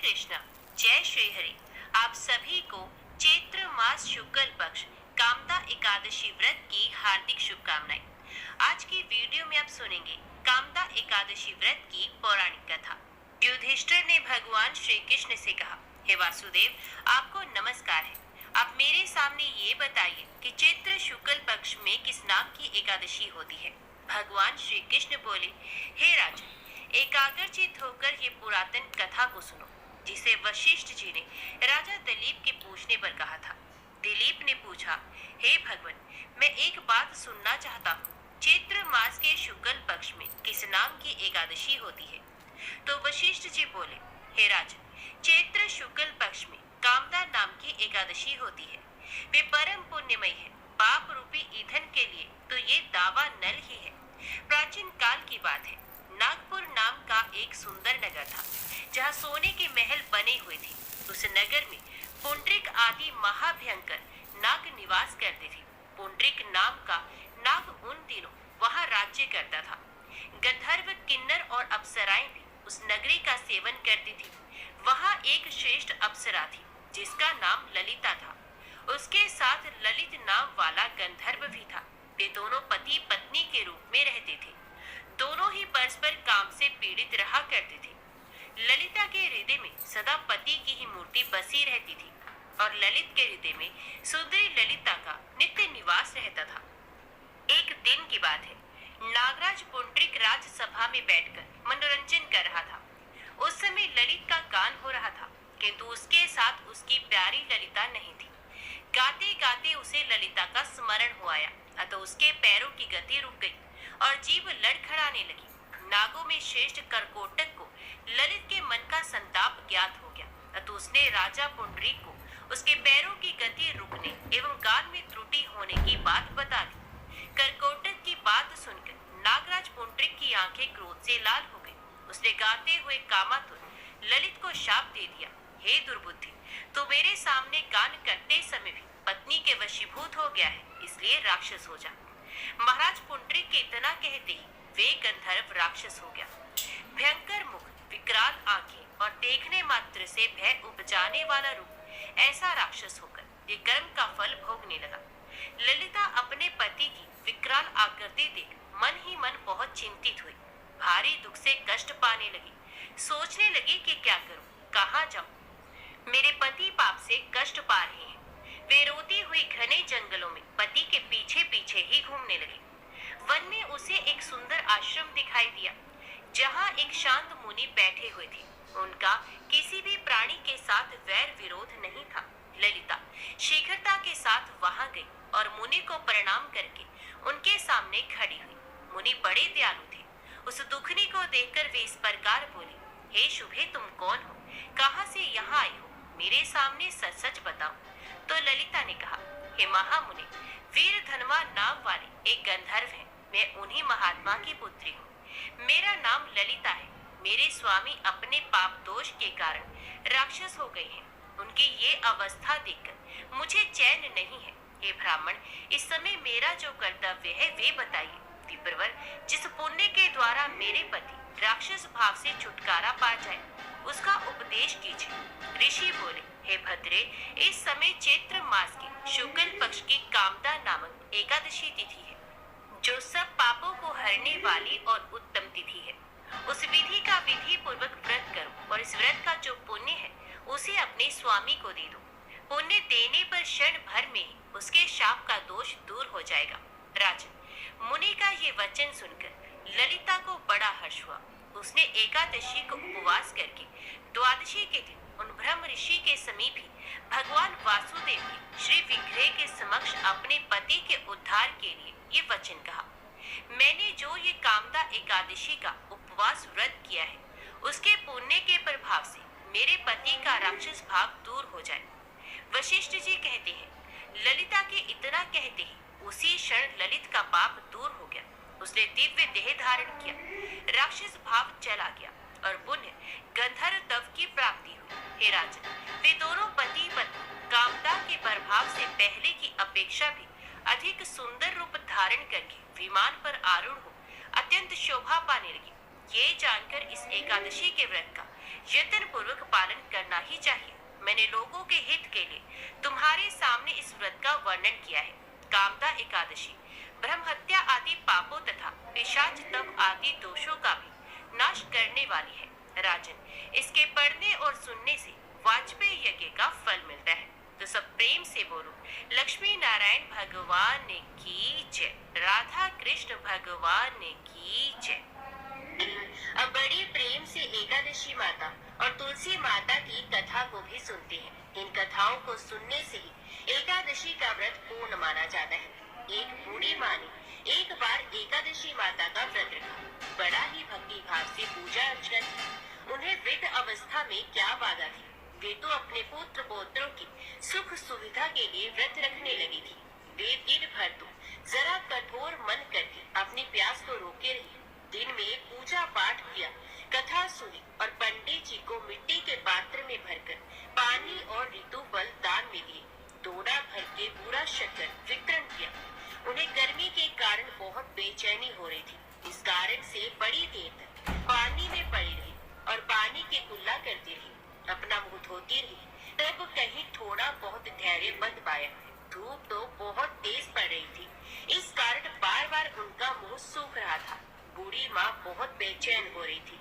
कृष्णा, जय श्री हरि। आप सभी को चैत्र मास शुक्ल पक्ष कामदा एकादशी व्रत की हार्दिक शुभकामनाएं। आज की वीडियो में आप सुनेंगे कामदा एकादशी व्रत की पौराणिक कथा। युधिष्ठिर ने भगवान श्री कृष्ण से कहा, हे वासुदेव, आपको नमस्कार है। आप मेरे सामने ये बताइए कि चैत्र शुक्ल पक्ष में किस नाम की एकादशी होती है। भगवान श्री कृष्ण बोले, हे राजन, एकाग्रचित होकर ये पुरातन कथा को सुनो, जिसे वशिष्ठ जी ने राजा दिलीप के पूछने पर कहा था। दिलीप ने पूछा, हे भगवान, मैं एक बात सुनना चाहता हूँ। चैत्र मास के शुक्ल पक्ष में किस नाम की एकादशी होती है? तो वशिष्ठ जी बोले, हे राजन, चैत्र शुक्ल पक्ष में कामदा नाम की एकादशी होती है। वे परम पुण्यमय है। पाप रूपी ईंधन के लिए तो ये दावा नल ही है। प्राचीन काल की बात है। नागपुर नाम का एक सुंदर नगर था, जहाँ सोने के महल बने हुए थे। उस नगर में पुंडरीक आदि महाभयंकर नाग निवास करते थे। पुंडरीक नाम का नाग उन दिनों वहाँ राज्य करता था। गंधर्व, किन्नर और अप्सराएं भी उस नगरी का सेवन करती थी। वहाँ एक श्रेष्ठ अप्सरा थी, जिसका नाम ललिता था। उसके साथ ललित नाम वाला गंधर्व भी था। वे दोनों पति पत्नी के रूप में रहते थे। दोनों ही परस्पर काम से पीड़ित रहा करते थे। ललिता के हृदय में सदा पति की ही मूर्ति बसी रहती थी, और ललित के हृदय में सुंदरी ललिता का नित्य निवास रहता था। एक दिन की बात है। नागराज पुंडरीक राजसभा में बैठकर मनोरंजन कर रहा था। उस समय ललित का गान हो रहा था, किंतु उसके साथ उसकी प्यारी ललिता नहीं थी। गाते गाते उसे ललिता का स्मरण हो आया, अतः उसके पैरों की गति रुक गई और जीभ लड़खड़ाने लगी। नागों में श्रेष्ठ करकोटक को ललित के मन का संताप ज्ञात हो गया, अतः उसने राजा पुंडरीक को उसके पैरों की गति रुकने एवं गान में त्रुटि होने की बात बता दी। करकोटक की बात सुनकर नागराज पुंडरीक की आंखें क्रोध से लाल हो गई। उसने गाते हुए कामातुर ललित को शाप दे दिया, हे दुर्बुद्धि, तो मेरे सामने गान करते समय भी पत्नी के वशीभूत हो गया है, इसलिए राक्षस हो जा। महाराज पुंडरीक के इतना कहते ही वे गंधर्व राक्षस हो गया। भयंकर मुख, विकराल आंखें और देखने मात्र से भय उपजाने वाला रूप, ऐसा राक्षस होकर ये कर्म का फल भोगने लगा। ललिता अपने पति की विकराल आकृति देख मन ही मन बहुत चिंतित हुई। भारी दुख से कष्ट पाने लगी। सोचने लगी कि क्या करूं, कहाँ जाऊं। मेरे पति पाप से कष्ट पा रहे हैं। वे रोती हुई घने जंगलों में पति के पीछे पीछे ही घूमने लगी। वन में उसे एक सुंदर आश्रम दिखाई दिया, जहाँ एक शांत मुनि बैठे हुए थे। उनका किसी भी प्राणी के साथ वैर विरोध नहीं था। ललिता शीघ्रता के साथ वहां गई और मुनि को प्रणाम करके उनके सामने खड़ी हुई। मुनि बड़े दयालु थे। उस दुखनी को देखकर वे इस प्रकार बोले, हे शुभे, तुम कौन हो? कहाँ से यहाँ आई हो? मेरे सामने सच सच बताओ। तो ललिता ने कहा, हे महामुनि, वीर धनवा नाम वाले एक गंधर्व है। मैं उन्हीं महात्मा की पुत्री हूँ। मेरा नाम ललिता है। मेरे स्वामी अपने पाप दोष के कारण राक्षस हो गए हैं। उनकी ये अवस्था देखकर मुझे चैन नहीं है। हे ब्राह्मण, इस समय मेरा जो कर्तव्य है वे बताइए। विप्रवर, जिस पुण्य के द्वारा मेरे पति राक्षस भाव से छुटकारा पा जाए, उसका उपदेश कीजिए। ऋषि बोले, हे भद्रे, इस समय चैत्र मास के शुक्ल पक्ष की कामदा नामक एकादशी तिथि है, जो सब पापों को हरने वाली और उत्तम तिथि है। उस विधि का विधि पूर्वक व्रत करो, और इस व्रत का जो पुण्य है उसे अपने स्वामी को दे दो। पुण्य देने पर क्षण भर में ही उसके शाप का दोष दूर हो जाएगा। राजन, मुनि का ये वचन सुनकर ललिता को बड़ा हर्ष हुआ। उसने एकादशी को उपवास करके द्वादशी के दिन उन ब्रह्म ऋषि के समीप ही भगवान वासुदेव की श्री विग्रह के समक्ष अपने पति के उद्धार के लिए ये वचन कहा, मैंने जो ये कामदा एकादशी का उपवास व्रत किया है, उसके पुण्य के प्रभाव से मेरे पति का राक्षस भाव दूर हो जाए। वशिष्ठ जी कहते हैं, ललिता के इतना कहते ही उसी क्षण ललित का पाप दूर हो गया। उसने दिव्य देह धारण किया, राक्षस भाव चला गया और पुण्य गंधर्व तव की प्राप्ति हुई। हे राजन, वे दोनों पति पत्नी कामदा के प्रभाव से पहले की अपेक्षा भी अधिक सुंदर रूप धारण करके विमान पर आरूढ़ हो अत्यंत शोभा पाने लगी। ये जानकर इस एकादशी के व्रत का यत्न पूर्वक पालन करना ही चाहिए। मैंने लोगों के हित के लिए तुम्हारे सामने इस व्रत का वर्णन किया है। कामदा एकादशी ब्रह्म हत्या आदि पापों तथा पिशाच तप आदि दोषों का भी नाश करने वाली है। राजन, इसके पढ़ने और सुनने से वाजपेयी यज्ञ का फल मिलता है। तो सब प्रेम से बोलो, लक्ष्मी नारायण भगवान की जय, राधा कृष्ण भगवान की जय। अब बड़े प्रेम से एकादशी माता और तुलसी माता की कथा को भी सुनते हैं। इन कथाओं को सुनने से ही एकादशी का व्रत पूर्ण माना जाता है। एक बूढ़ी माँ ने एक बार एकादशी माता का व्रत रखा। बड़ा ही भक्ति भाव से पूजा अर्चना की। उन्हें वृद्ध अवस्था में क्या बाधा थी? वे तो अपने पुत्र पौत्रों की सुख सुविधा के लिए व्रत रखने लगी थी। वे दिन भर तो जरा कठोर मन करके अपनी प्यास को रोके रही। दिन में पूजा पाठ किया, कथा सुनी और पंडित जी को मिट्टी के पात्र में भरकर पानी और ऋतुफल दान में दिए। दोना भर के पूरा शक्कर वितरण किया। उन्हें गर्मी के कारण बहुत बेचैनी हो रही थी। इस कारण से बड़ी देर तक पानी में पड़ी रही और पानी के कुल्ला करती रही, अपना मुंह धोती रही। तब कहीं थोड़ा बहुत धैर्य बंध पाया। धूप तो बहुत तेज पड़ रही थी, इस कारण बार बार उनका मुंह सूख रहा था। बूढ़ी माँ बहुत बेचैन हो रही थी।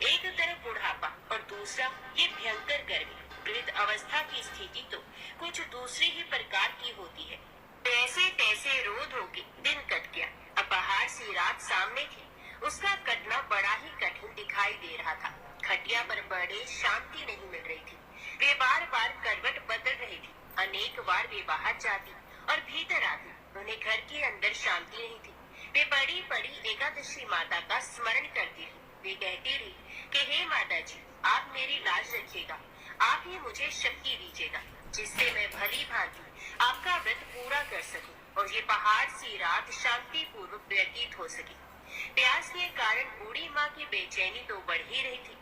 एक तरफ बुढ़ापा और दूसरा ये भयंकर गर्मी। वृद्ध अवस्था की स्थिति तो कुछ दूसरी ही प्रकार की होती है। तैसे तैसे रो धो के दिन कट गया। अब बाहर से रात सामने थी। उसका कटना बड़ा ही कठिन दिखाई दे रहा था। खटिया पर बड़े शांति नहीं मिल रही थी। वे बार बार करवट बदल रही थी। अनेक बार वे बाहर जाती और भीतर आती। उन्हें घर के अंदर शांति नहीं थी। वे बड़ी बड़ी एकादशी माता का स्मरण करती रही। वे कहती रही कि हे माता जी, आप मेरी लाज रखिएगा। आप ही मुझे शक्ति दीजिएगा जिससे मैं भली भांति आपका व्रत पूरा कर सकूं और ये पहाड़ सी रात शांति पूर्वक व्यतीत हो सके। प्यास के कारण बूढ़ी माँ की बेचैनी तो बढ़ ही रही थी।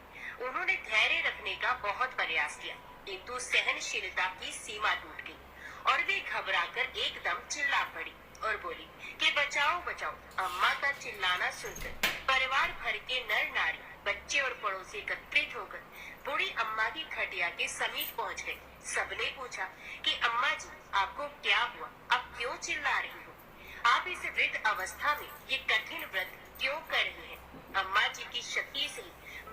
उन्होंने धैर्य रखने का बहुत प्रयास किया, किंतु सहनशीलता की सीमा टूट गई और वे घबराकर एकदम चिल्ला पड़ी और बोली कि बचाओ बचाओ। अम्मा का चिल्लाना सुनकर परिवार भर के नर नारी, बच्चे और पड़ोसी एकत्रित होकर बूढ़ी अम्मा की खटिया के समीप पहुंच गए। सबने पूछा कि अम्मा जी, आपको क्या हुआ? आप क्यों चिल्ला रही हो? आप इस वृद्ध अवस्था में ये कठिन व्रत क्यों कर रही हैं? अम्मा जी की शक्ति से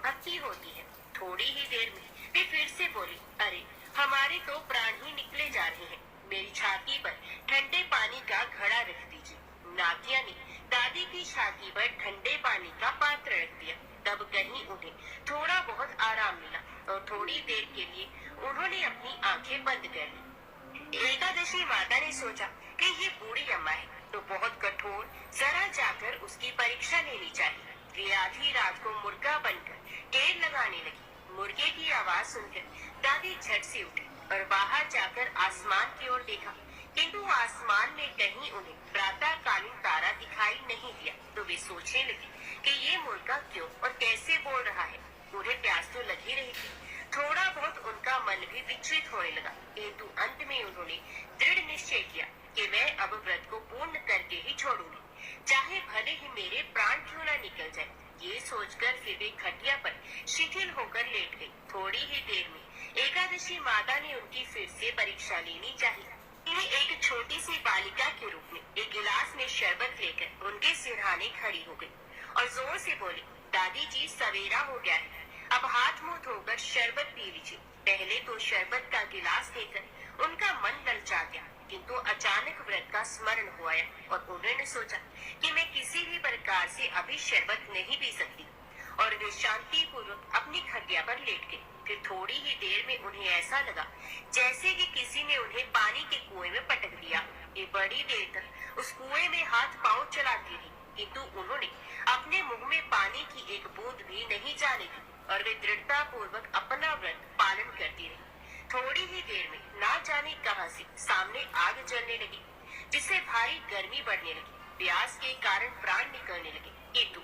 भक्ति होती है। थोड़ी ही देर में वे फिर से बोली, अरे हमारे तो प्राण ही निकले जा रहे हैं। मेरी छाती पर ठंडे पानी का घड़ा रख दीजिए। नातिया ने दादी की छाती पर ठंडे पानी का पात्र रख दिया। तब कहीं उन्हें थोड़ा बहुत आराम मिला और थोड़ी देर के लिए उन्होंने अपनी आंखें बंद कर ली। एकादशी माता ने सोचा कि ये बूढ़ी अम्मा है तो बहुत कठोर, जरा जाकर उसकी परीक्षा लेनी चाहिए। वे आधी रात को मुर्गा बनकर टेर लगाने लगी। मुर्गे की आवाज सुनकर दादी झट से उठी और बाहर जाकर आसमान की ओर देखा, किंतु आसमान में कहीं उन्हें प्रातःकालीन तारा दिखाई नहीं दिया। तो वे सोचने लगी कि ये मुर्गा क्यों और कैसे बोल रहा है। उन्हें प्यास तो लगी रही थी। थोड़ा बहुत उनका मन भी विचलित होने लगा, किंतु अंत में उन्होंने दृढ़ निश्चय किया कि मैं अब व्रत को पूर्ण करके ही छोड़ूंगी, चाहे भले ही मेरे प्राण क्यों न निकल जाए। ये सोचकर फिर वे खटिया पर शिथिल होकर लेट गई। थोड़ी ही देर में एकादशी माता ने उनकी फिर से परीक्षा लेनी चाहिए। एक छोटी सी बालिका के रूप में एक गिलास में शरबत लेकर उनके सिरहाने खड़ी हो गई और जोर से बोली, दादी जी, सवेरा हो गया है, अब हाथ मुंह धोकर शरबत पी लीजिए। पहले तो शरबत का गिलास देकर उनका मन ललचा गया, किंतु अचानक व्रत का स्मरण हो आया और उन्होंने सोचा कि मैं किसी भी प्रकार से अभी शरबत नहीं पी सकती और वे शांति पूर्वक अपनी खटिया पर लेट गए। फिर थोड़ी ही देर में उन्हें ऐसा लगा जैसे कि किसी ने उन्हें पानी के कुएं में पटक दिया। ये बड़ी देर तक उस कुएं में हाथ पांव चलाती रही, किंतु उन्होंने अपने मुंह में पानी की एक बूंद भी नहीं जाने दी और वे दृढ़ता पूर्वक अपना व्रत पालन करती रही। थोड़ी ही देर में ना जाने कहां से सामने आग जलने लगी, जिससे भारी गर्मी बढ़ने लगी। प्यास के कारण प्राण निकलने लगे, किंतु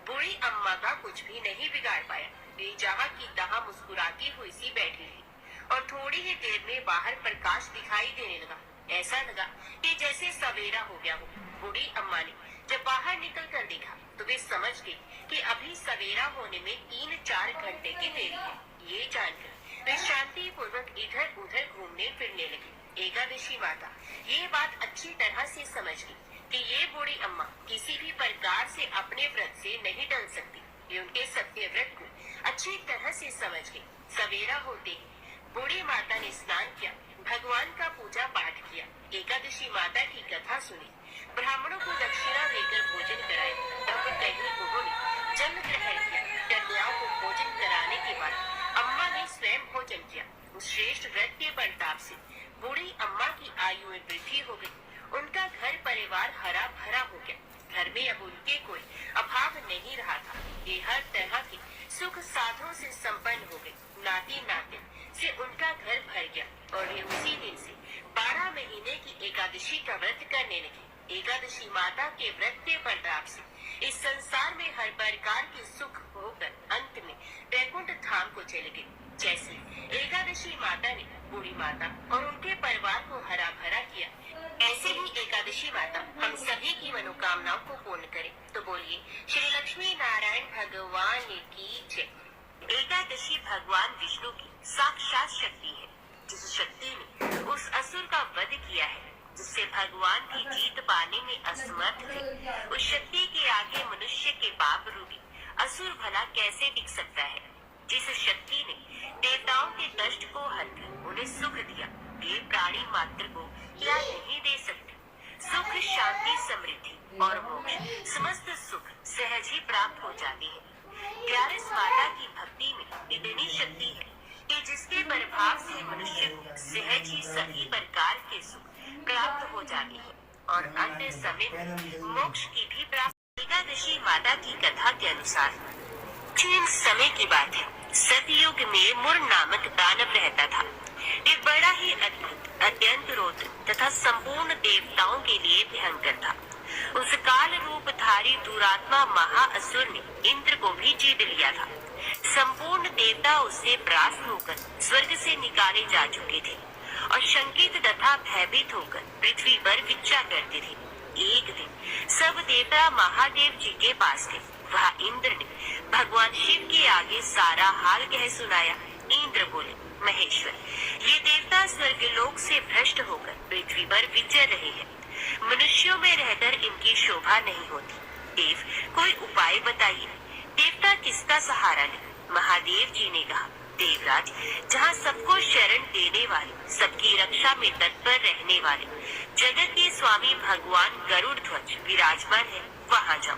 बूढ़ी अम्मा का कुछ भी नहीं बिगाड़ पाया। वे जहाँ की तहाँ मुस्कुराती हुई सी बैठी रही और थोड़ी ही देर में बाहर प्रकाश दिखाई देने लगा। ऐसा लगा कि जैसे सवेरा हो गया हो। बूढ़ी अम्मा ने जब बाहर निकल कर देखा तो वे समझ गई कि अभी सवेरा होने में 3-4 घंटे की देरी है। ये जानकर वे शांति पूर्वक इधर उधर घूमने फिरने लगी। एकादशी माता ये बात अच्छी तरह से समझ गई कि ये बूढ़ी अम्मा किसी भी प्रकार से अपने व्रत से नहीं टल सकती। ये उनके सत्य व्रत को अच्छी तरह से समझ गई। सवेरा होते ही बूढ़ी माता ने स्नान किया, भगवान का पूजा पाठ किया, एकादशी माता की कथा सुनी, ब्राह्मणों को दक्षिणा देकर भोजन कराया। तब कहीं उन्होंने जल ग्रहण किया। कन्याओं को भोजन कराने के बाद अम्मा ने स्वयं भोजन किया। उस श्रेष्ठ व्रत के प्रताप से बूढ़ी अम्मा की आयु में वृद्धि हो गई। उनका घर परिवार हरा भरा हो गया। घर में अब उनके कोई अभाव नहीं रहा था। ये हर तरह के सुख साधनों से संपन्न हो गए। नाती नातिन से उनका घर भर गया और वे उसी दिन से 12 महीने की एकादशी का व्रत करने लगे। एकादशी माता के व्रत के प्रताप से इस संसार में हर प्रकार के सुख होकर अंत में वैकुंठ धाम को चले गए। जैसे एकादशी माता ने बूढ़ी माता और उनके परिवार को हरा भरा किया, ऐसे ही एकादशी माता हम सभी की मनोकामनाओं को पूर्ण करे। तो बोलिए श्री लक्ष्मी नारायण भगवान की जय। एकादशी भगवान विष्णु की साक्षात शक्ति है, जिस शक्ति ने उस असुर का वध किया है जिससे भगवान भी जीत पाने में असमर्थ थे। उस शक्ति के आगे मनुष्य के पाप रूपी असुर भला कैसे टिक सकता है। जिस शक्ति ने देवताओं के कष्ट को हरकर उन्हें सुख दिया, वे प्राणी मात्र को क्या नहीं दे सकते। सुख, शांति, समृद्धि और मोक्ष समस्त सुख सहज ही प्राप्त हो जाते हैं। ग्यारस माता की भक्ति में इतनी शक्ति है कि जिसके प्रभाव से मनुष्य को सहज ही सभी प्रकार के सुख प्राप्त हो जाते हैं और अन्य समय में मोक्ष की भी प्राप्ति। एकादशी माता की कथा के अनुसार प्राचीन समय की बात है। सतयुग में मुर नामक दानव रहता था। ये बड़ा ही अद्भुत, अत्यंत रोचक तथा संपूर्ण देवताओं के लिए भयंकर था। उस काल रूपधारी दुरात्मा महाअसुर ने इंद्र को भी जीत लिया था। संपूर्ण देवता उससे परास्त होकर स्वर्ग से निकाले जा चुके थे और शंकित तथा भयभीत होकर पृथ्वी पर विचरा करते थे। एक दिन सब देवता महादेव जी के पास गए। वहाँ इंद्र ने भगवान शिव के आगे सारा हाल कह सुनाया। इंद्र बोले, महेश्वर, ये देवता स्वर्गलोक से भ्रष्ट होकर पृथ्वी पर विचर रहे हैं। मनुष्यों में रहकर इनकी शोभा नहीं होती। देव, कोई उपाय बताइए। देवता किसका सहारा ले? महादेव जी ने कहा, देवराज, जहाँ सबको शरण देने वाले, सबकी रक्षा में तत्पर रहने वाले जगत के स्वामी भगवान गरुड़ ध्वज विराजमान है, वहाँ जाओ,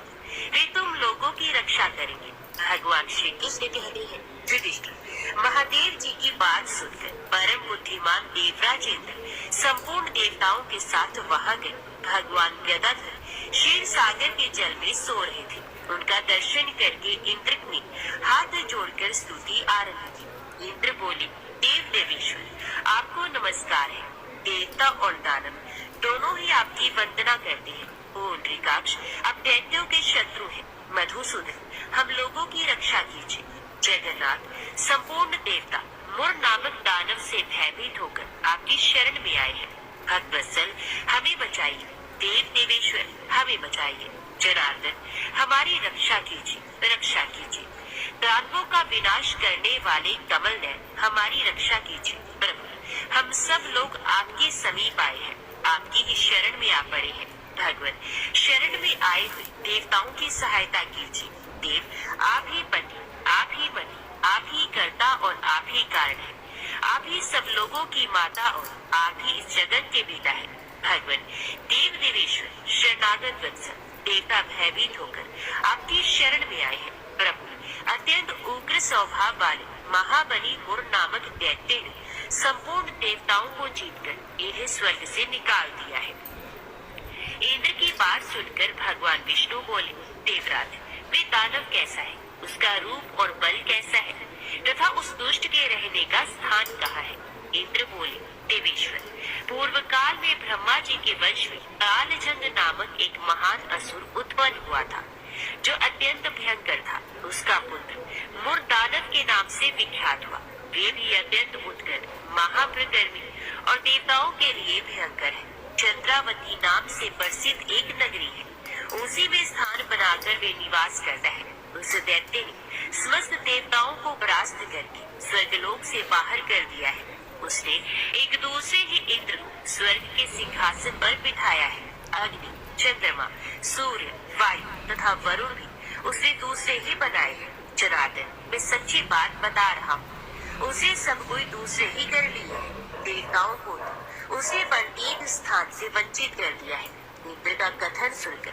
वे तुम लोगों की रक्षा करेंगे। भगवान श्री कृष्ण कहते हैं, युधिष्ठिर, महादेव जी की बात सुनकर परम बुद्धिमान देवराज इंद्र संपूर्ण देवताओं के साथ वहाँ गए। भगवान गदाधर क्षीर सागर के जल में सो रहे थे। उनका दर्शन करके इंद्र ने हाथ जोड़कर स्तुति आरंभ की। इंद्र बोले, देव देवेश्वर, आपको नमस्कार है। देवता और दानव दोनों ही आपकी वंदना करते हैं। ओ इंद्रिकाक्ष, आप दैत्यों के शत्रु हैं। मधुसूदन, हम लोगों की रक्षा कीजिए। जगन्नाथ, संपूर्ण देवता मुर नामक दानव से भयभीत होकर आपकी शरण में आए हैं। भक्तवत्सल, हमें बचाइए। देव देवेश्वर, हमें बचाइए। जनार्दन, हमारी रक्षा कीजिए, रक्षा कीजिए। दानवों का विनाश करने वाले कमल नयन, हमारी रक्षा कीजिए। प्रभु, हम सब लोग आपके समीप आए हैं, आपकी ही शरण में आ पड़े हैं। भगवान, शरण में आए हुए देवताओं की सहायता कीजिए। देव, आप ही पति, आप ही मणि, आप ही कर्ता और आप ही कारण है। आप ही सब लोगों की माता और आप ही इस जगत के पिता है। भगवान, देव देवेश्वर, शरणागत वत्सल, देवता भयभीत होकर आपकी शरण में आए हैं। प्रभु, अत्यंत उग्र स्वभाव वाले महाबली मुर नामक दैत्य ने संपूर्ण देवताओं को जीतकर इन्हें स्वर्ग से निकाल दिया है। इंद्र की बात सुनकर भगवान विष्णु बोले, देवराज, वे दानव कैसा है, उसका रूप और बल कैसा है तथा उस दुष्ट के रहने का स्थान कहाँ है? इंद्र बोले, देवेश्वर, पूर्व काल में ब्रह्मा जी के वंश में कालजंग नामक एक महान असुर उत्पन्न हुआ था, जो अत्यंत भयंकर था। उसका पुत्र मुर दानव के नाम से विख्यात हुआ। वे भी अत्यंत उत्कट, महाप्रकर्मी और देवताओं के लिए भयंकर है। चंद्रावती नाम से प्रसिद्ध एक नगरी है, उसी में स्थान बनाकर वे निवास करता है। उस दैत्य ने समस्त देवताओं को परास्त करके स्वर्गलोक से बाहर कर दिया है। उसने एक दूसरे ही इंद्र को स्वर्ग के सिंहासन पर बिठाया है। अग्नि, चंद्रमा, सूर्य, वायु तथा वरुण भी उसने दूसरे ही बनाए हैं। जनार्दन, मैं सच्ची बात बता रहा हूँ, उसे सब कोई दूसरे ही कर लिए है। देवताओं को तो उसने प्रत्येक स्थान से वंचित कर दिया है। इंद्र का कथन सुनकर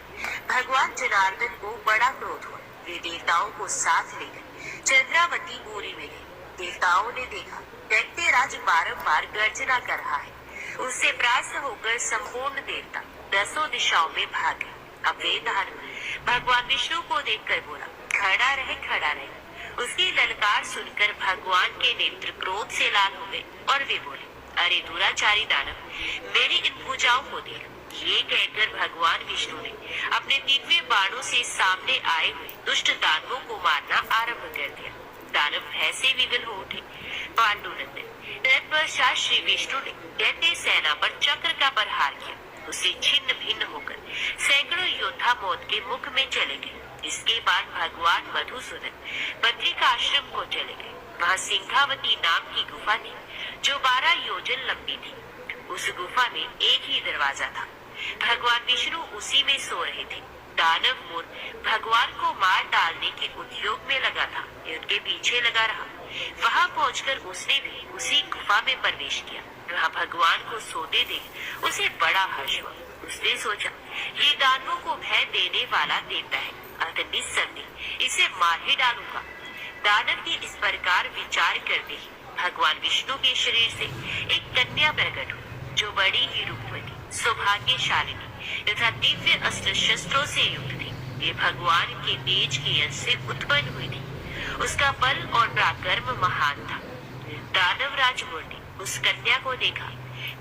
भगवान जनार्दन को बड़ा क्रोध हुआ। वे देवताओं को साथ लेकर चंद्रावती पुरी में गए। देवताओं ने देखा दैत्यराज बारंबार गर्जना कर रहा है। उससे परास्त होकर संपूर्ण देवता 10 दिशाओं में भाग गए। अब वे दानव भगवान विष्णु को देखकर बोला, खड़ा रहे, खड़ा रहे। उसकी ललकार सुनकर भगवान के नेत्र क्रोध से लाल हो गए और वे बोले, अरे दुराचारी दानव, मेरी इन भुजाओं को देख। ये कहकर भगवान विष्णु ने अपने दिव्य बाणों से सामने आए हुए दुष्ट दानवों को मारना आरंभ कर दिया। दानव भय से विवल हो उठे। पांडुनंदन, तत्पश्चात श्री विष्णु ने दैत्य सेना पर चक्र का प्रहार किया। उसे छिन्न भिन्न होकर सैकड़ों योद्धा मौत के मुख में चले गए। इसके बाद भगवान मधुसूदन बद्रिकाश्रम को चले गए। वहाँ सिंहावती नाम की गुफा थी जो 12 योजन लंबी थी। उस गुफा में एक ही दरवाजा था। भगवान विष्णु उसी में सो रहे थे। दानव मोर भगवान को मार डालने के उद्योग में लगा था। उनके पीछे लगा रहा। वहां पहुंचकर उसने भी उसी गुफा में प्रवेश किया। वहां भगवान को सोते देख उसे बड़ा हर्ष हुआ। उसने सोचा, ये दानवों को भय देने वाला देवता है, अतः निस्संदेह इसे मार ही डालूंगा। दानव के इस प्रकार विचार करते ही भगवान विष्णु के शरीर से एक कन्या प्रकट हुई, जो बड़ी ही रूपवती, सौभाग्यशालिनी तथा दिव्य अस्त्र शस्त्रों से युक्त थी। ये भगवान के तेज के अंश से उत्पन्न हुई थी। उसका बल और पराक्रम महान था। दानवराज मुर ने उस कन्या को देखा।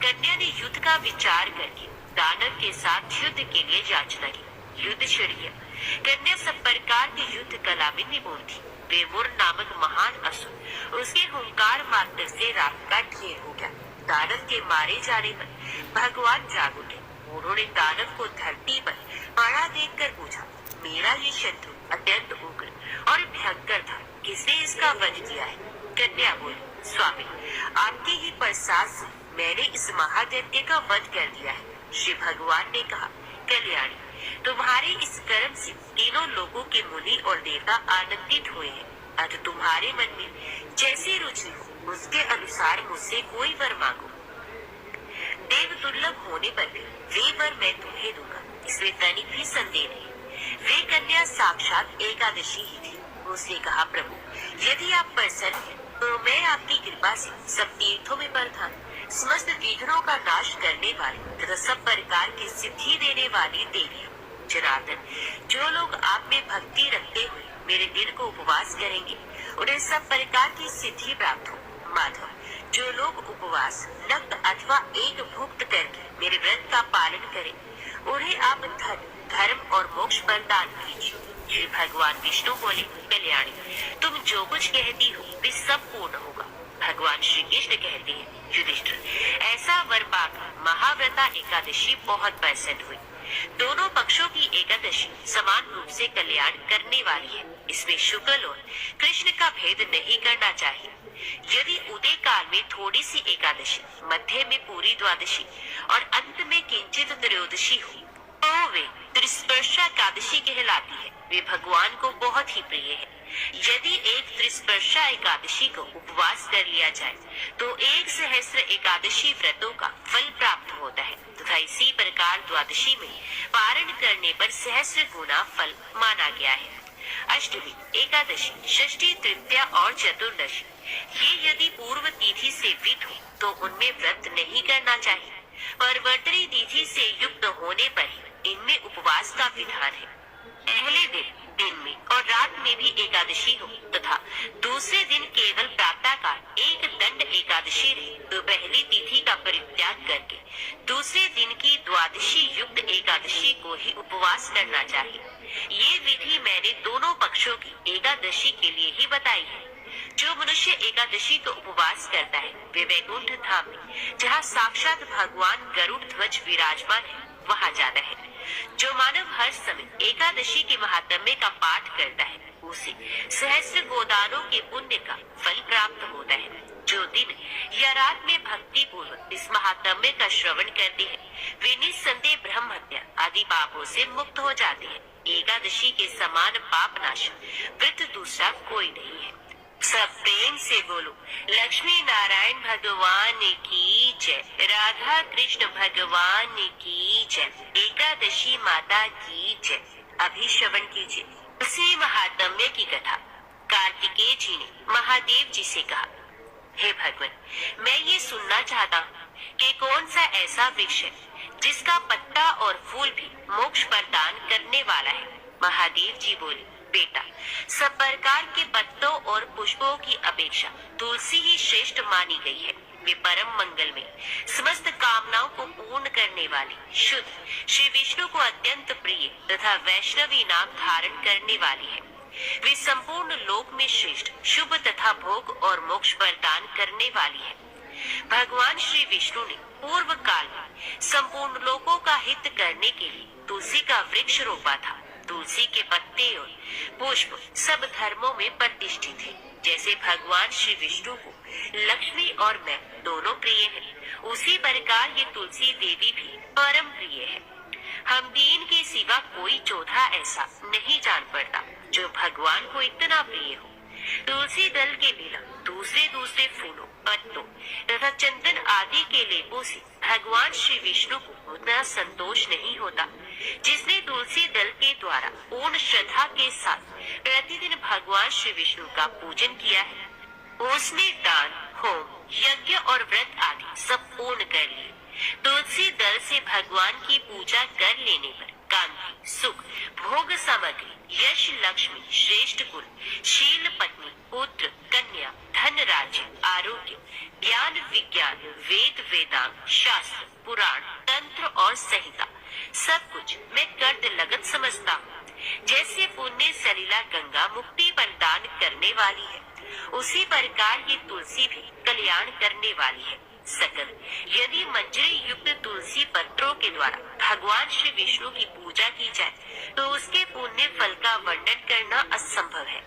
कन्या ने युद्ध का विचार करके दानव के साथ युद्ध के लिए याचना की। युद्ध छिड़ गया। कन्या सब प्रकार की युद्ध कला में निपुण थी। वेमुर नामक महान असुर उसके हुंकार मात्र से राख का ढेर हो गया। दानव के मारे जाने पर भगवान जाग उठे। उन्होंने दानव को धरती पर पड़ा देखकर पूछा, मेरा ये शत्रु अत्यंत उग्र और भयंकर था, किसने इसका वध किया है? कन्या बोली, स्वामी, आपके ही प्रसाद से मैंने इस महादैत्य का वध कर दिया है। श्री भगवान ने कहा, कल्याणी, तुम्हारे इस कर्म से तीनों लोगों के मुनि और देवता आनंदित हुए हैं। अतः तुम्हारे मन में जैसी रुचि हो उसके अनुसार मुझसे कोई वर मांगो। देव दुर्लभ होने पर भी वे वर मैं तुम्हें दूंगा, इसमें तनिक भी संदेह नहीं। वे कन्या साक्षात एकादशी ही थी। उसने कहा, प्रभु, यदि आप प्रसन्न हैं तो मैं आपकी कृपा से सब तीर्थों में प्रधान, समस्त विघ्नों का नाश करने वाली तथा सब प्रकार की सिद्धि देने वाली देवी हूँ। जनार्दन, जो लोग आप में भक्ति रखते हुए मेरे दिन को उपवास करेंगे उन्हें सब प्रकार की सिद्धि प्राप्त हो। माधव, जो लोग उपवास नक्त अथवा एक भुक्त करके मेरे व्रत का पालन करें उन्हें आप धन, धर्म और मोक्ष प्रदान कीजिए। श्री भगवान विष्णु बोले, कल्याणी, तुम जो कुछ कहती हो वे सब पूर्ण होगा। भगवान श्री कृष्ण कहते हैं, युधिष्ठिर, ऐसा वर पाकर महाव्रता एकादशी बहुत प्रसन्न हुई। दोनों पक्षों की एकादशी समान रूप से कल्याण करने वाली है। इसमें शुक्ल और कृष्ण का भेद नहीं करना चाहिए। यदि उदय काल में थोड़ी सी एकादशी, मध्य में पूरी द्वादशी और अंत में किंचित त्रयोदशी हो तो वे त्रिस्पर्शा एकादशी कहलाती है। वे भगवान को बहुत ही प्रिय है। यदि एक त्रिस्पर्शा एकादशी को उपवास कर लिया जाए तो 1,000 एकादशी व्रतों का फल प्राप्त होता है तथा इसी प्रकार द्वादशी में पारण करने पर 1,000 गुना फल माना गया है। अष्टमी, एकादशी, षष्ठी, तृतीया और चतुर्दशी ये यदि पूर्व तिथि से विद हो तो उनमें व्रत नहीं करना चाहिए। परवर्ती तिथि से युक्त होने पर ही इनमें उपवास का विधान है। पहले दिन में और रात में भी एकादशी हो तथा दूसरे दिन केवल प्रातःकाल एक दंड एकादशी रहे तो पहली तिथि का परित्याग करके दूसरे दिन की द्वादशी युक्त एकादशी को ही उपवास करना चाहिए। ये विधि मैंने दोनों पक्षों की एकादशी के लिए ही बताई है। जो मनुष्य एकादशी को उपवास करता है वे वैकुंठ धाम में, जहाँ साक्षात भगवान गरुड़ ध्वज विराजमान है, वहाँ जाता है। जो मानव हर समय एकादशी के महात्म्य का पाठ करता है उसे सहस्त्र गोदानों के पुण्य का फल प्राप्त होता है। जो दिन या रात में भक्ति पूर्वक इस महात्म्य का श्रवण करते हैं वे निस्संदेह ब्रह्म हत्या आदि पापों से मुक्त हो जाते हैं। एकादशी के समान पाप नाशक व्रत दूसरा कोई नहीं है। सब प्रेम से बोलो, लक्ष्मी नारायण भगवान की जय, राधा कृष्ण भगवान की जय, एकादशी माता की जय। अभी श्रवण कीजिए उसी महात्म्य की कथा। कार्तिकेय जी ने महादेव जी से कहा, हे भगवान, मैं ये सुनना चाहता हूँ कि कौन सा ऐसा वृक्ष है जिसका पत्ता और फूल भी मोक्ष प्रदान करने वाला है। महादेव जी बोले, बेटा, सब प्रकार के पत्तों और पुष्पों की अपेक्षा तुलसी ही श्रेष्ठ मानी गई है। वे परम मंगल में समस्त कामनाओं को पूर्ण करने वाली, शुद्ध, श्री विष्णु को अत्यंत प्रिय तथा वैष्णवी नाम धारण करने वाली है। वे संपूर्ण लोक में श्रेष्ठ, शुभ तथा भोग और मोक्ष प्रदान करने वाली है। भगवान श्री विष्णु ने पूर्व काल में संपूर्ण लोकों का हित करने के लिए तुलसी का वृक्ष रोपा था। तुलसी के पत्ते और पुष्प सब धर्मों में प्रतिष्ठित है। जैसे भगवान श्री विष्णु को लक्ष्मी और मैं दोनों प्रिय हैं, उसी प्रकार ये तुलसी देवी भी परम प्रिय है। हम दीन के सिवा कोई चौथा ऐसा नहीं जान पड़ता जो भगवान को इतना प्रिय हो। तुलसी दल के बिना दूसरे दूसरे फूलों, पत्तों तथा चंदन आदि के लेपों से भगवान श्री विष्णु को उतना संतोष नहीं होता। जिसने तुलसी दल के द्वारा पूर्ण श्रद्धा के साथ प्रतिदिन भगवान श्री विष्णु का पूजन किया है, उसने दान, होम, यज्ञ और व्रत आदि सब पूर्ण कर लिए। तुलसी दल से भगवान की पूजा कर लेने पर कांति, सुख, भोग सामग्री, यश, लक्ष्मी, श्रेष्ठ कुल, शील, पत्नी, पुत्र, कन्या, धन, राज्य, आरोग्य, ज्ञान, विज्ञान, वेद, वेदांग, शास्त्र, पुराण, तंत्र और संहिता सब कुछ मैं कर्द लगत समझता हूँ। जैसे पुण्य सलिला गंगा मुक्ति प्रदान करने वाली है, उसी प्रकार ये तुलसी भी कल्याण करने वाली है। सकल यदि मंजरी युक्त तुलसी पत्रों के द्वारा भगवान श्री विष्णु की पूजा की जाए तो उसके पुण्य फल का वर्णन करना असंभव है।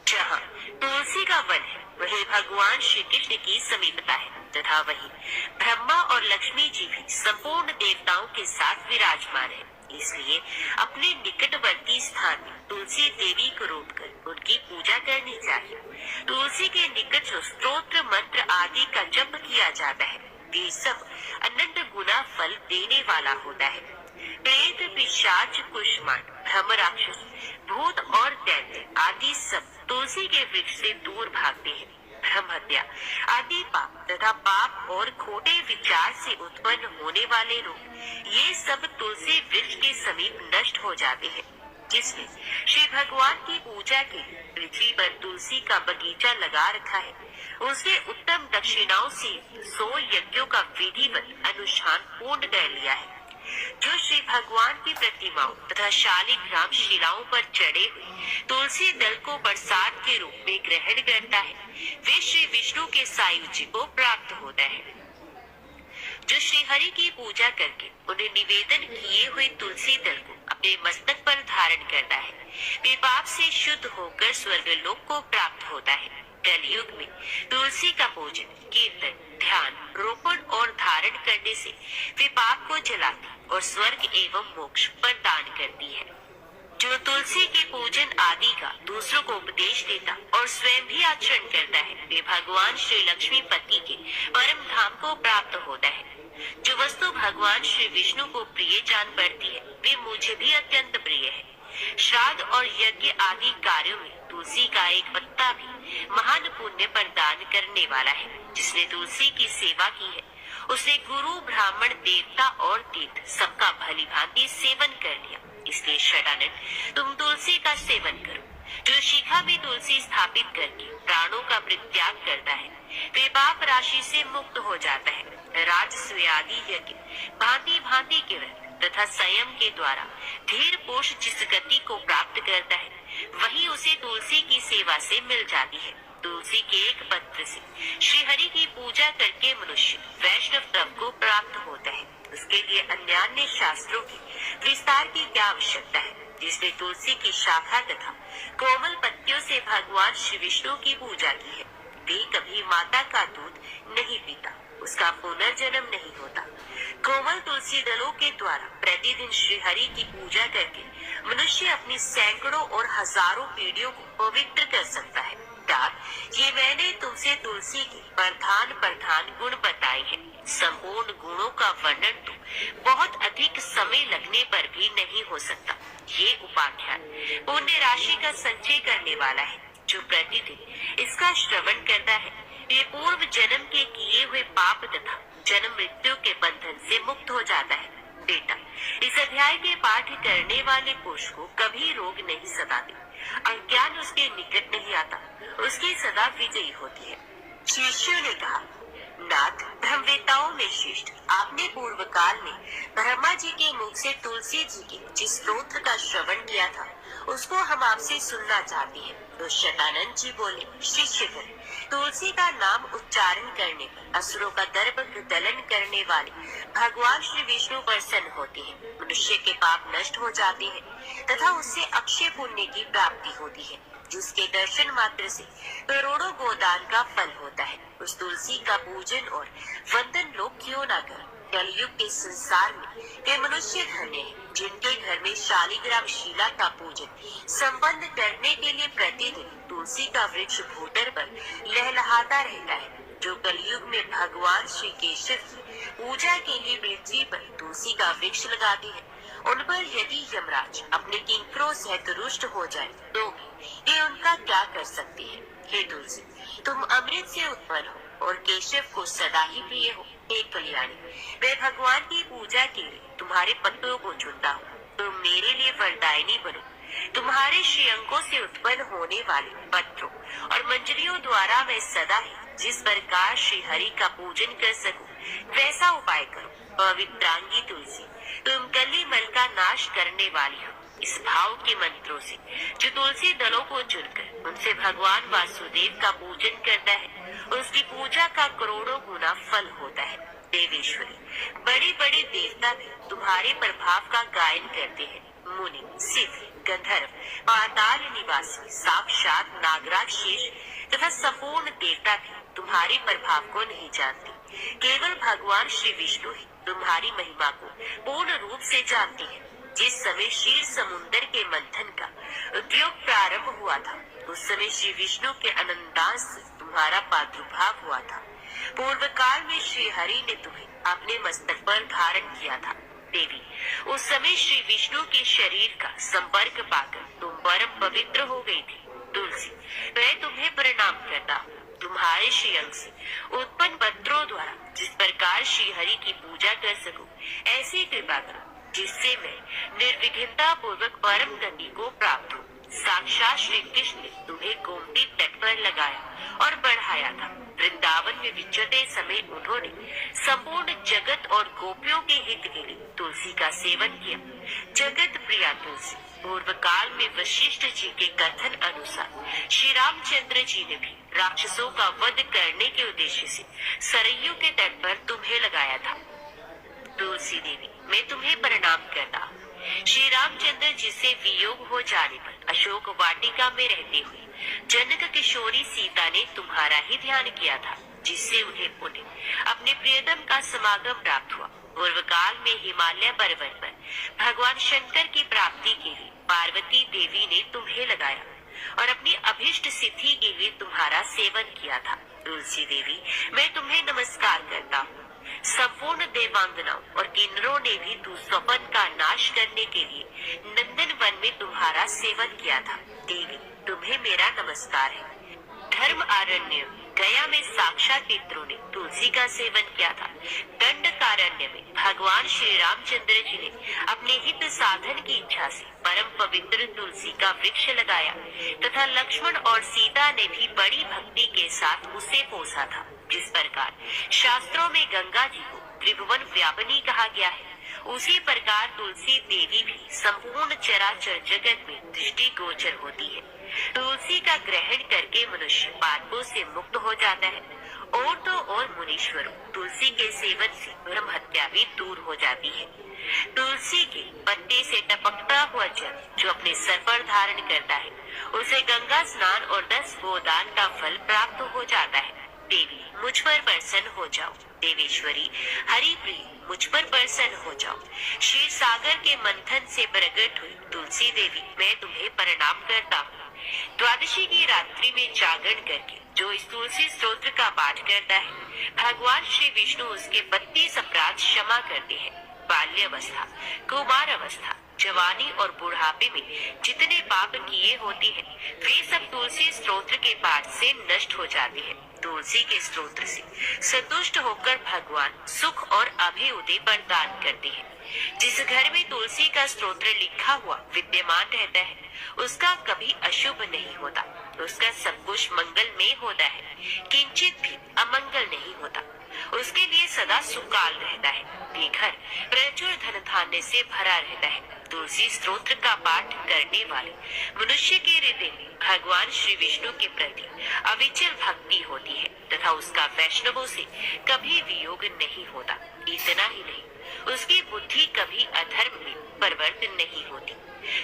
जहाँ तुलसी का वन है वही भगवान श्री कृष्ण की समीपता है तथा वही ब्रह्मा और लक्ष्मी जी भी संपूर्ण देवताओं के साथ विराजमान है। इसलिए अपने निकटवर्ती स्थान में तुलसी देवी को रोपकर उनकी पूजा करनी चाहिए। तुलसी के निकट जो स्तोत्र मंत्र आदि का जप किया जाता है वे सब अनंत गुना फल देने वाला होता है। प्रेत, पिशाच, कुष्मांड, भ्रम राक्षस, भूत और दैत्य आदि सब तुलसी के वृक्ष से दूर भागते हैं। भ्रम हत्या आदि पाप तथा पाप और खोटे विचार से उत्पन्न होने वाले रोग ये सब तुलसी वृक्ष के समीप नष्ट हो जाते हैं। जिसने श्री भगवान की पूजा के लिए पृथ्वी पर तुलसी का बगीचा लगा रखा है उसे उत्तम दक्षिणाओं से 100 यज्ञों का विधिवत अनुष्ठान पूर्ण कर लिया है। जो श्री भगवान की प्रतिमाओं तथा शालिग्राम शिलाओं पर चढ़े हुए तुलसी दल को प्रसाद के रूप में ग्रहण करता है वे श्री विष्णु के सायुज्य को प्राप्त होता है। जो श्री हरि की पूजा करके उन्हें निवेदन किए हुए तुलसी दल को अपने मस्तक पर धारण करता है वे पाप से शुद्ध होकर स्वर्ग लोक को प्राप्त होता है। कलयुग में तुलसी का पूजन, कीर्तन, ध्यान, रोपण और धारण करने से वे पाप को जलाती और स्वर्ग एवं मोक्ष प्रदान करती है। जो तुलसी के पूजन आदि का दूसरों को उपदेश देता और स्वयं भी आचरण करता है वे भगवान श्री लक्ष्मीपति के परम धाम को प्राप्त होता है। जो वस्तु भगवान श्री विष्णु को प्रिय जान पड़ती है वे मुझे भी अत्यंत प्रिय है। श्राद्ध और यज्ञ आदि कार्यों में तुलसी का एक पत्ता भी महान पुण्य प्रदान करने वाला है। जिसने तुलसी की सेवा की है उसे गुरु, ब्राह्मण, देवता और तीर्थ सबका भली भांति सेवन कर लिया। इसलिए शरणानंद तुम तुलसी का सेवन करो। जो शिखा में तुलसी स्थापित करके प्राणों का परित्याग करता है वे पाप राशि से मुक्त हो जाता है। राजस्व आदि यज्ञ, भांति भांति के व्रत तथा संयम के द्वारा धीर पुरुष जिस गति को प्राप्त करता है वही उसे तुलसी की सेवा से मिल जाती है। तुलसी के एक पत्र से श्री हरि की पूजा करके मनुष्य वैष्णव तत्व को प्राप्त होता है। उसके लिए अन्यान्य शास्त्रों की विस्तार की क्या आवश्यकता है, जिसने तुलसी की शाखा तथा कोमल पत्तियों से भगवान श्री विष्णु की पूजा की है। वे कभी माता का दूध नहीं पीता, उसका पुनर्जन्म नहीं होता। कोमल तुलसी दलों के द्वारा प्रतिदिन श्री हरि की पूजा करके मनुष्य अपनी सैकड़ों और हजारों पीढ़ियों को पवित्र कर सकता है। ये मैंने तुमसे तुलसी के प्रधान गुण बताए हैं। संपूर्ण गुणों का वर्णन तो बहुत अधिक समय लगने पर भी नहीं हो सकता। ये उपाख्यान पुण्य राशि का संचय करने वाला है। जो प्रतिदिन इसका श्रवण करता है वे पूर्व जन्म के किए हुए पाप तथा जन्म मृत्यु के बंधन से मुक्त हो जाता है। बेटा, इस अध्याय के पाठ करने वाले पुरुष को कभी रोग नहीं सताते, अज्ञान उसके निकट नहीं आता, उसकी सदा विजयी होती है। शिष्यों ने कहा, नाथ, ब्रह्मवेताओं में श्रेष्ठ, आपने पूर्व काल में ब्रह्मा जी के मुख से तुलसी जी के जिस स्तोत्र का श्रवण किया था उसको हम आपसे सुनना चाहते हैं। तो शतानंद जी बोले, शिष्यगण, तुलसी का नाम उच्चारण करने पर असुरों का दर्प दलन करने वाले भगवान श्री विष्णु प्रसन्न होते हैं। मनुष्य के पाप नष्ट हो जाते हैं तथा उससे अक्षय पुण्य की प्राप्ति होती है, जिसके दर्शन मात्र से करोड़ों गोदान का फल होता है। उस तुलसी का पूजन और वंदन लोग क्यों न कर। कलयुग के संसार में वे मनुष्य धन्य हैं जिनके घर में शालिग्राम शिला का पूजन संपन्न करने के लिए प्रतिदिन तुलसी का वृक्ष भूतल पर लहलहाता रहता है। जो कलयुग में भगवान श्री केशव की पूजा के लिए पृथ्वी पर तुलसी का वृक्ष लगाते हैं, उन पर यदि यमराज अपने किंकरों सहित रुष्ट हो जाए तो ये उनका क्या कर सकते हैं। हे तुलसी, तुम अमृत से उत्पन्न हो और केशव को सदा ही प्रिय हो। हे कल्याणी, मैं भगवान की पूजा के लिए तुम्हारे पत्रों को चुनता हूँ। तुम मेरे लिए वरदायिनी बनो। तुम्हारे श्रीअंगों से उत्पन्न होने वाले पत्रों और मंजरियों द्वारा मैं सदा ही जिस प्रकार श्री हरि का पूजन कर सकूं वैसा उपाय करो। पवित्रांगी तुलसी, तुम कली मल का नाश करने वाली हो। इस भाव के मंत्रों से जो तुलसी दलों को चुनकर उनसे भगवान वासुदेव का पूजन करता है, उसकी पूजा का करोड़ों गुना फल होता है। देवेश्वरी, बड़े बड़े देवता भी तुम्हारे प्रभाव का गायन करते हैं। मुनि, सिद्ध, गंधर्व, पाताल निवासी, साक्षात नागराज शेष तथा संपूर्ण देवता भी तुम्हारे प्रभाव को नहीं जानते। केवल भगवान श्री विष्णु ही तुम्हारी महिमा को पूर्ण रूप से जानते हैं। जिस समय क्षीर समुद्र के मंथन का उद्योग प्रारंभ हुआ था, उस समय श्री विष्णु के अनंतांश से तुम्हारा प्रादुर्भाव हुआ था। पूर्व काल में श्री हरि ने तुम्हें अपने मस्तक पर धारण किया था। देवी, उस समय श्री विष्णु के शरीर का संपर्क पाकर तुम परम पवित्र हो गई थी। तुलसी, मैं तुम्हें प्रणाम करता हूँ। तुम्हारे श्री अंग से उत्पन्न पत्रों द्वारा जिस प्रकार श्री हरि की पूजा कर सकूं, ऐसी कृपा करो जिससे मैं निर्विघ्नता पूर्वक परम गति को प्राप्त हूँ। साक्षात श्री कृष्ण ने तुम्हें गोमती तट पर लगाया और बढ़ाया था। वृंदावन में विचरते समय उन्होंने संपूर्ण जगत और गोपियों के हित के लिए तुलसी का सेवन किया। जगत प्रिया तुलसी, पूर्व काल में वशिष्ठ जी के कथन अनुसार श्री रामचंद्र जी ने भी राक्षसों का वध करने के उद्देश्य से सरयू के तट पर तुम्हें लगाया था। तुलसी देवी, मैं तुम्हें प्रणाम करता हूँ। श्री रामचंद्र जी से वियोग हो जाने पर अशोक वाटिका में रहते हुए जनक किशोरी सीता ने तुम्हारा ही ध्यान किया था, जिससे उन्हें पुण्य अपने प्रियतम का समागम प्राप्त हुआ। पूर्व काल में हिमालय पर्वत पर भगवान शंकर की प्राप्ति के लिए पार्वती देवी ने तुम्हें लगाया और अपनी अभिष्ट सिद्धि के लिए तुम्हारा सेवन किया था। तुलसी देवी, मैं तुम्हें नमस्कार करता हूँ। संपूर्ण देवांगनाओं और किन्नरों ने भी दुस्वप्न का नाश करने के लिए नंदन वन में तुम्हारा सेवन किया था। देवी, तुम्हें मेरा नमस्कार है। धर्म आरण्य गया में साक्षात पितरों ने तुलसी का सेवन किया था। दंडकारण्य में भगवान श्री रामचंद्र जी ने अपने हित साधन की इच्छा से परम पवित्र तुलसी का वृक्ष लगाया तथा लक्ष्मण और सीता ने भी बड़ी भक्ति के साथ उसे पोसा था। जिस प्रकार शास्त्रों में गंगा जी को त्रिभुवन व्यापिनी कहा गया है, उसी प्रकार तुलसी देवी भी संपूर्ण चराचर जगत में दृष्टि गोचर होती है। तुलसी का ग्रहण करके मनुष्य पापों से मुक्त हो जाता है औरतों और मुनीश्वरों, तुलसी के सेवन से ब्रह्म हत्या भी दूर हो जाती है। तुलसी के पत्ते से टपकता हुआ जल जो अपने सर पर धारण करता है, उसे गंगा स्नान और 10 गोदान का फल प्राप्त हो जाता है। देवी मुझ पर प्रसन्न हो जाओ, देवेश्वरी हरि प्रिय मुझ पर प्रसन्न हो जाओ। क्षीर सागर के मंथन से प्रकट हुई तुलसी देवी, मैं तुम्हें प्रणाम करता हूँ। द्वादशी की रात्रि में जागरण करके जो इस तुलसी स्तोत्र का पाठ करता है, भगवान श्री विष्णु उसके 32 अपराध क्षमा करते हैं। बाल्यावस्था, कुमार अवस्था, जवानी और बुढ़ापे में जितने पाप किए होते हैं, वे सब तुलसी स्तोत्र के पाठ से नष्ट हो जाते हैं। तुलसी के स्तोत्र से संतुष्ट होकर भगवान सुख और अभ्युदय प्रदान करते हैं। जिस घर में तुलसी का स्तोत्र लिखा हुआ विद्यमान रहता है, उसका कभी अशुभ नहीं होता, उसका सब कुछ मंगल में होता है, किंचित भी अमंगल नहीं होता। उसके लिए सदा सुकाल रहता है, ये घर प्रचुर धन धान्य से भरा रहता है। तुलसी स्तोत्र का पाठ करने वाले मनुष्य के हृदय में भगवान श्री विष्णु के प्रति अविचल भक्ति होती है तथा उसका वैष्णवों से कभी वियोग नहीं होता। इतना ही नहीं, उसकी बुद्धि कभी अधर्म में परिवर्तन नहीं होती।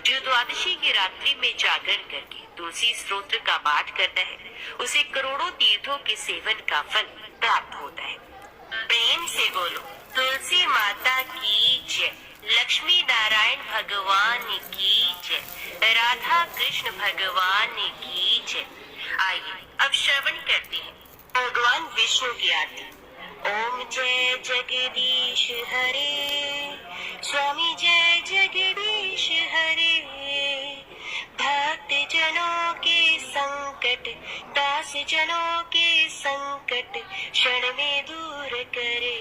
जो द्वादशी की रात्रि में जागरण करके तुलसी स्तोत्र का पाठ करता है, उसे करोड़ों तीर्थों के सेवन का फल प्राप्त होता है। प्रेम से बोलो तुलसी माता की जय, लक्ष्मी नारायण भगवान की जय, राधा कृष्ण भगवान की जय। आइए अब श्रवण करते हैं भगवान विष्णु की आरती। ओम जय जगदीश हरे, स्वामी जय जगदीश हरे। भक्त जनों के संकट, दास जनों के संकट क्षण में दूर करे।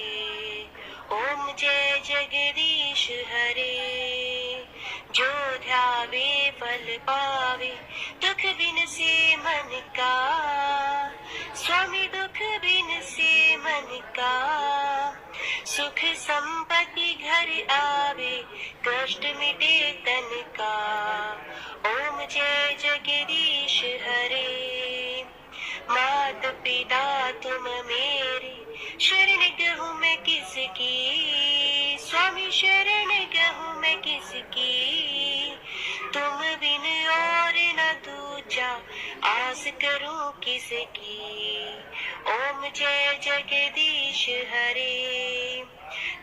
ओम जय जगदीश हरे। जो ध्यावे फल पावे, दुख बिन से मन का, स्वामी दुख बिन से मन का। सुख संपत्ति घर आवे, कष्ट मिटे तन का। ओम जय जगदीश हरे। मात पिता तुम मेरे, शरण गहूँ मैं किसकी, स्वामी शरण गहूँ मैं किसकी। तुम बिन और न दूजा, आस करूं किसकी। ओम जय जगदीश हरे।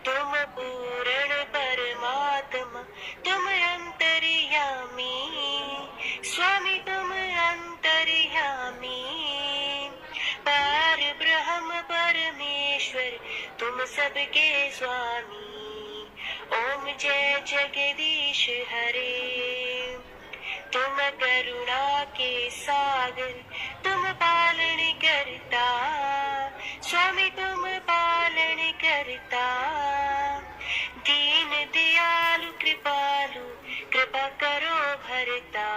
तुम पूर्ण परमात्मा, तुम अंतर्यामी, स्वामी तुम अंतर्यामी। पार ब्रह्म परमेश्वर, तुम सबके स्वामी। ओम जय जगदीश हरे। तुम करुणा के सागर, तुम पालन करता, स्वामी तुम पालन करता। दीन दयालु कृपालु, कृपा करो भरता।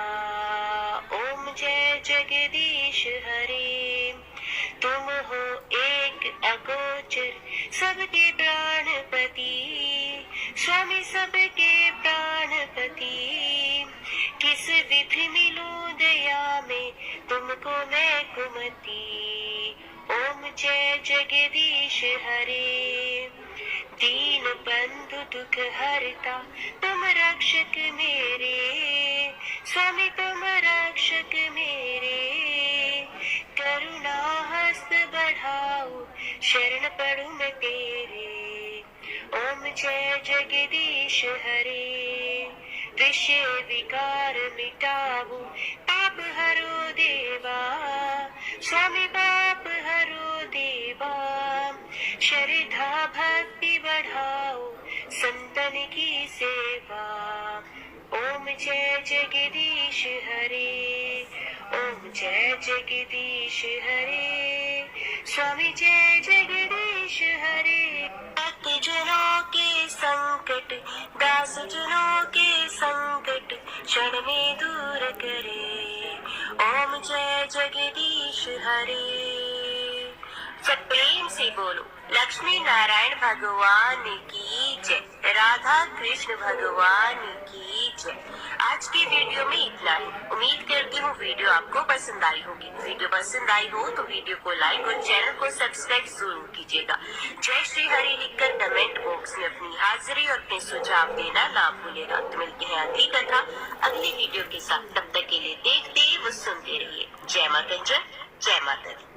ओम जय जगदीश हरे। तुम हो एक अगोचर, सबके प्राणपति, स्वामी सबके प्राणपति। किस विधि मिलूं दया में, तुमको मैं कुमति। ओम जय जगदीश हरे। दीन बंधु दुख हरता, तुम रक्षक मेरे, स्वामी तुम रक्षक मेरे। करुणा हस्त बढ़ाओ, शरण पड़ूं मैं तेरे। ओम जय जगदीश हरे। विषय विकार मिटाओ, पाप हरो देवा, स्वामी पाप हरो देवा। श्रद्धा भक्ति बढ़ाओ, संतन की सेवा। ओम जय जगदीश हरे। ओम जय जगदीश हरे। स्वामी जय जगदीश हरे। भक्त जनों के संकट, दास जनों के संकट क्षण में दूर करे। ओम जय जगदीश हरे। सब प्रेम से बोलो लक्ष्मी नारायण भगवान की जय, राधा कृष्ण भगवान की जय। आज की वीडियो में इतना ही। उम्मीद करती हूँ वीडियो आपको पसंद आई होगी। वीडियो पसंद आई हो तो वीडियो को लाइक और चैनल को सब्सक्राइब जरूर कीजिएगा। जय श्री हरि लिखकर कमेंट बॉक्स में अपनी हाजिरी और अपने सुझाव देना ना भूलेगा। तो मिलते हैं अगली कथा अगली वीडियो के साथ। तब तक के लिए देखते व सुनते रहिए। जय माता, जय माता दी।